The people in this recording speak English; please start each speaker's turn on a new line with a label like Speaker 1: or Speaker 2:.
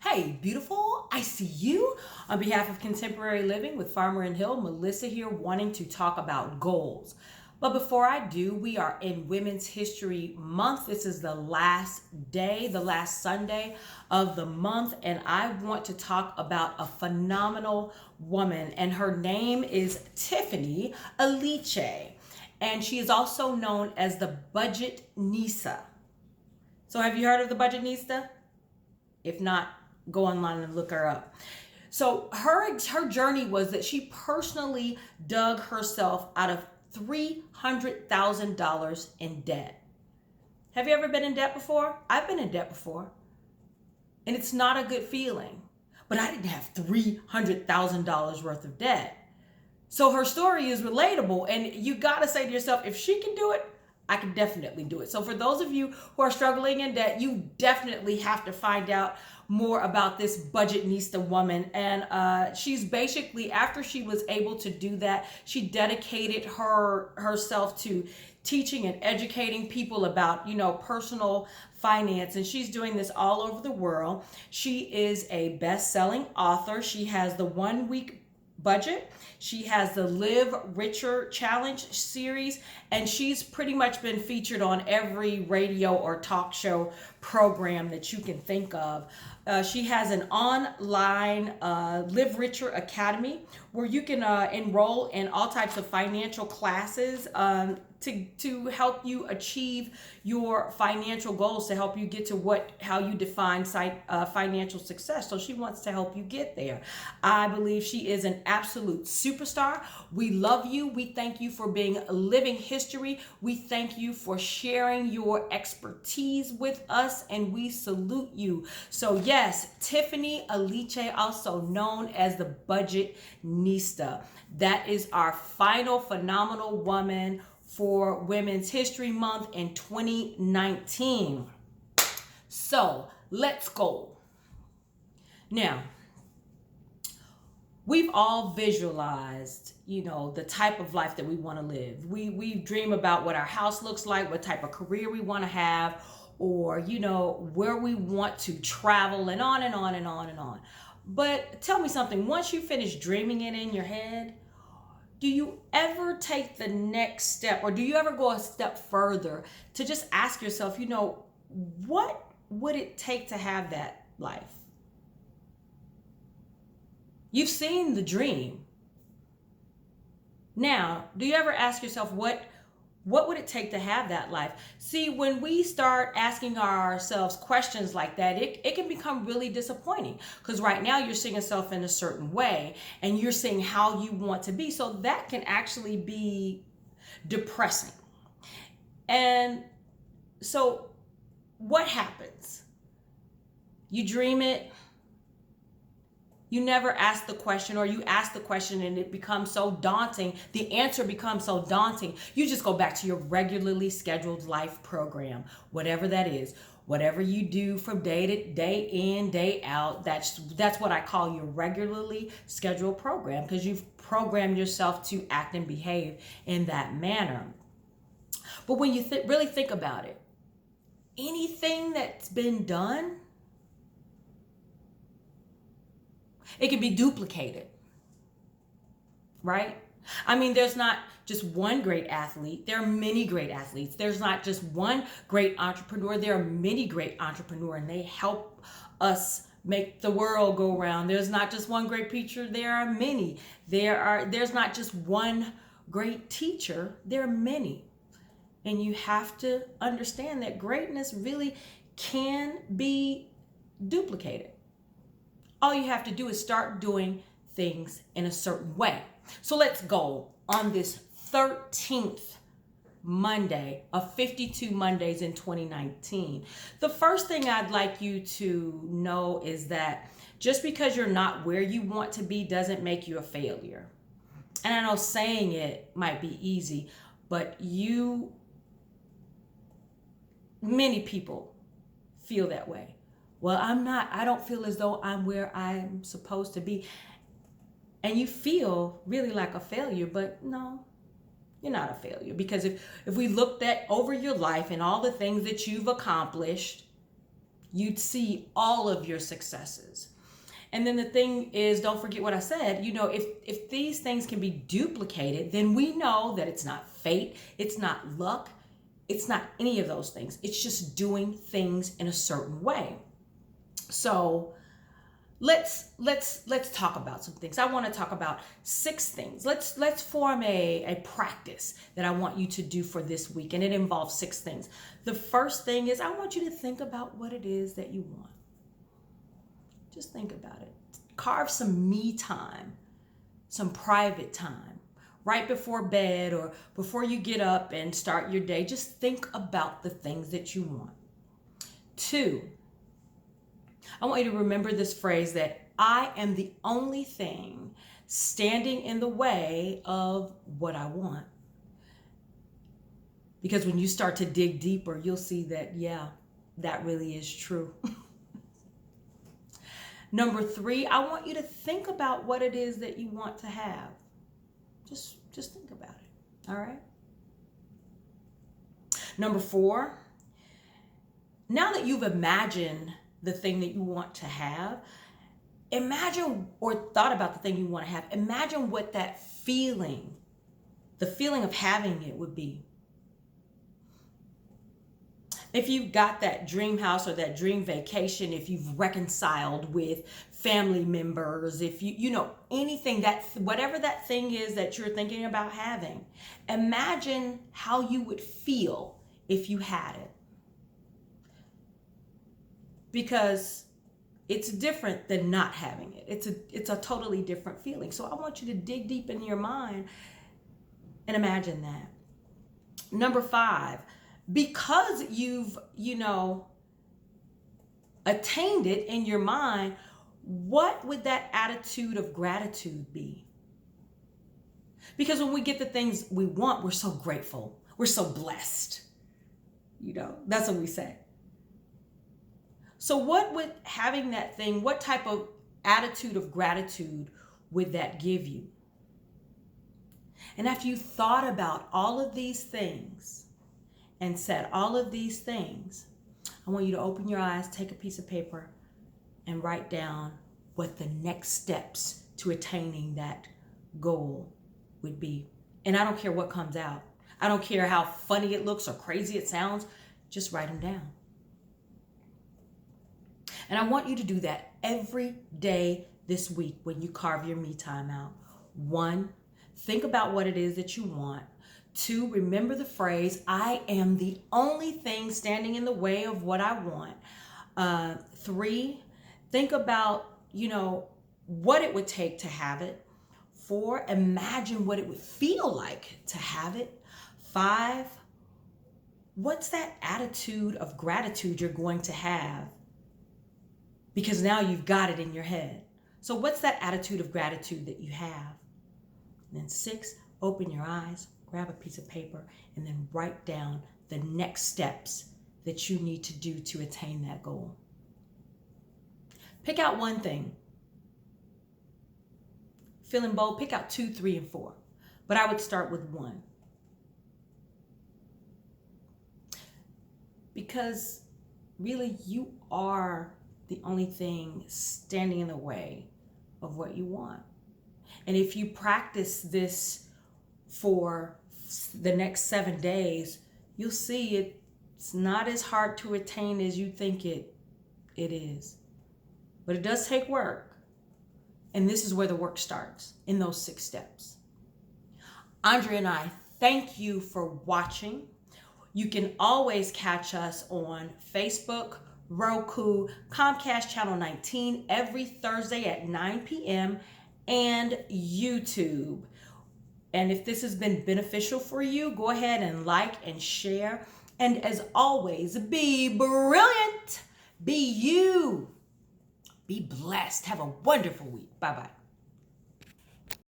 Speaker 1: Hey, beautiful, I see you. On behalf of Contemporary Living with Farmer and Hill, Melissa here wanting to talk about goals. But before I do, we are in Women's History Month. This is the last day, the last Sunday of the month, and I want to talk about a phenomenal woman, and her name is Tiffany Aliche, and she is also known as the Budgetnista. So have you heard of the Budgetnista? If not, go online and look her up. So her journey was that she personally dug herself out of $300,000 in debt. Have you ever been in debt before? I've been in debt before. And it's not a good feeling. But I didn't have $300,000 worth of debt. So her story is relatable, and you got to say to yourself, if she can do it, I can definitely do it. So for those of you who are struggling in debt, you definitely have to find out more about this Budgetnista woman. And she's basically, after she was able to do that, she dedicated herself to teaching and educating people about, personal finance. And she's doing this all over the world. She is a best-selling author. She has the 1 week budget. She has the Live Richer Challenge series, and she's pretty much been featured on every radio or talk show program that you can think of. She has an online Live Richer Academy where you can enroll in all types of financial classes to help you achieve your financial goals, to help you get to how you define financial success. So she wants to help you get there. I believe she is an absolute superstar. We love you. We thank you for being living history. We thank you for sharing your expertise with us, and we salute you. So yes, Tiffany Aliche, also known as the Budgetnista. That is our final phenomenal woman for Women's History Month in 2019. So let's go. Now, we've all visualized, the type of life that we want to live. We dream about what our house looks like, what type of career we want to have, or, where we want to travel, and on and on and on and on. But tell me something, once you finish dreaming it in your head, do you ever take the next step, or do you ever go a step further to just ask yourself, what would it take to have that life? You've seen the dream. Now, do you ever ask yourself, what would it take to have that life? See, when we start asking ourselves questions like that, it can become really disappointing, because right now you're seeing yourself in a certain way and you're seeing how you want to be. So that can actually be depressing. And so what happens? You dream it. You never ask the question, or you ask the question and it becomes so daunting. The answer becomes so daunting. You just go back to your regularly scheduled life program, whatever that is, whatever you do from day in, day out. That's what I call your regularly scheduled program, because you've programmed yourself to act and behave in that manner. But when you really think about it, anything that's been done, it can be duplicated, right? I mean, there's not just one great athlete. There are many great athletes. There's not just one great entrepreneur. There are many great entrepreneurs, and they help us make the world go round. There's not just one great preacher. There are many. There's not just one great teacher. There are many. And you have to understand that greatness really can be duplicated. All you have to do is start doing things in a certain way. So let's go on this 13th Monday of 52 Mondays in 2019. The first thing I'd like you to know is that just because you're not where you want to be doesn't make you a failure. And I know saying it might be easy, but many people feel that way. Well, I don't feel as though I'm where I'm supposed to be. And you feel really like a failure, but no, you're not a failure. Because if we looked over your life and all the things that you've accomplished, you'd see all of your successes. And then the thing is, don't forget what I said, if these things can be duplicated, then we know that it's not fate, it's not luck, it's not any of those things. It's just doing things in a certain way. So let's talk about some things. I want to talk about 6 things. Let's form a practice that I want you to do for this week, and it involves 6 things. The first thing is I want you to think about what it is that you want. Just think about it. Carve some me time, some private time, right before bed or before you get up and start your day. Just think about the things that you want. 2, I want you to remember this phrase that I am the only thing standing in the way of what I want. Because when you start to dig deeper, you'll see that, yeah, that really is true. Number 3, I want you to think about what it is that you want to have. Just think about it, all right? Number 4, now that you've imagined the thing that you want to have, imagine or thought about the thing you want to have. Imagine what that feeling, the feeling of having it would be. If you've got that dream house or that dream vacation, if you've reconciled with family members, if anything whatever that thing is that you're thinking about having, imagine how you would feel if you had it. Because it's different than not having it. It's a totally different feeling. So I want you to dig deep into your mind and imagine that. Number 5, because you've, attained it in your mind, what would that attitude of gratitude be? Because when we get the things we want, we're so grateful. We're so blessed. That's what we say. So what would having that thing, what type of attitude of gratitude would that give you? And after you thought about all of these things and said all of these things, I want you to open your eyes, take a piece of paper, and write down what the next steps to attaining that goal would be. And I don't care what comes out. I don't care how funny it looks or crazy it sounds. Just write them down. And I want you to do that every day this week when you carve your me time out. 1, think about what it is that you want. 2, remember the phrase, I am the only thing standing in the way of what I want. 3, think about, what it would take to have it. 4, imagine what it would feel like to have it. 5, what's that attitude of gratitude you're going to have? Because now you've got it in your head. So what's that attitude of gratitude that you have? And then 6, open your eyes, grab a piece of paper, and then write down the next steps that you need to do to attain that goal. Pick out one thing. Feeling bold, pick out 2, 3, and 4. But I would start with 1. Because really, you are the only thing standing in the way of what you want. And if you practice this for the next 7 days, you'll see it's not as hard to attain as you think it is. But it does take work. And this is where the work starts, in those 6 steps. Andrea and I thank you for watching. You can always catch us on Facebook, Roku, Comcast Channel 19 every Thursday at 9 p.m. and YouTube. And if this has been beneficial for you, go ahead and like and share. And as always, be brilliant. Be you. Be blessed. Have a wonderful week. Bye-bye.